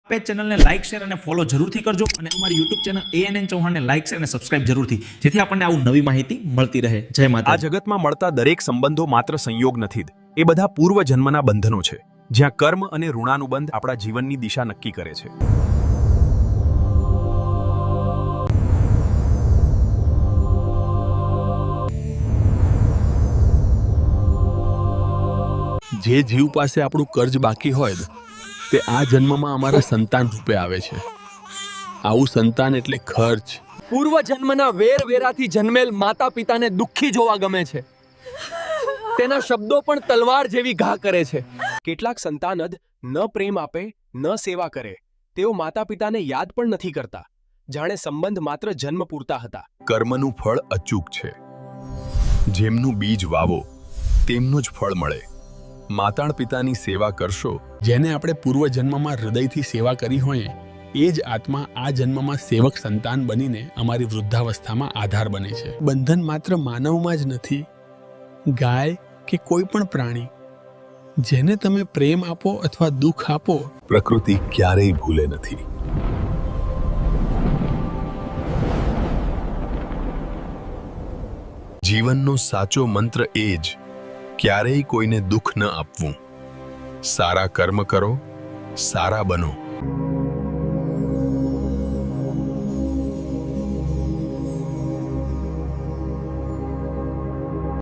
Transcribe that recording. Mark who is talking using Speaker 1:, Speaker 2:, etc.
Speaker 1: पे चैनल ने like share અને ફોલો જરૂરથી કરજો અને અમારી YouTube ચેનલ ANN ચૌહાણને લાઇક શેર અને સબસ્ક્રાઇબ જરૂરથી, જેથી આપણને આવું નવી માહિતી મળતી રહે. જય માતા.
Speaker 2: આ જગતમાં મળતા દરેક સંબંધો માત્ર સંયોગ નથી, એ બધા પૂર્વ જન્મના બંધનો છે, જ્યાં કર્મ અને ઋણાનુબંધ આપણા જીવનની દિશા નક્કી કરે છે.
Speaker 3: જે જીવ પાસે આપણું કર્જ બાકી હોય તે આ જન્મમાં અમારા સંતાન રૂપે આવે છે. આવું સંતાન એટલે ખર્ચ.
Speaker 4: પૂર્વ જન્મના વેરવેરાથી જન્મેલ માતા પિતાને દુઃખી જોવા ગમે છે. તેના શબ્દો પણ તલવાર જેવી ઘા કરે છે. કેટલાક સંતાન જ ન પ્રેમ આપે, ન સેવા કરે. તેઓ માતા પિતાને યાદ પણ નથી કરતા, જાણે સંબંધ માત્ર જન્મ પૂરતા હતા.
Speaker 3: કર્મનું ફળ અચૂક છે. જેમનું બીજ વાવો તેમનું જ ફળ મળે. માતાણ પિતાની સેવા કરશો, જેને આપણે પૂર્વ જન્મમાં હૃદયથી સેવા કરી હોય, એ જ આત્મા આ જન્મમાં સેવક સંતાન બનીને અમારી વૃદ્ધાવસ્થામાં આધાર બને છે. બંધન માત્ર માનવમાં જ નથી, ગાય કે કોઈ પણ પ્રાણી જેને તમે પ્રેમ આપો અથવા દુઃખ આપો, પ્રકૃતિ ક્યારેય ભૂલે નથી. જીવનનો સાચો મંત્ર એ જ ક્યારેય કોઈને દુઃખ ન આપવું. સારા કર્મ કરો, સારા બનો.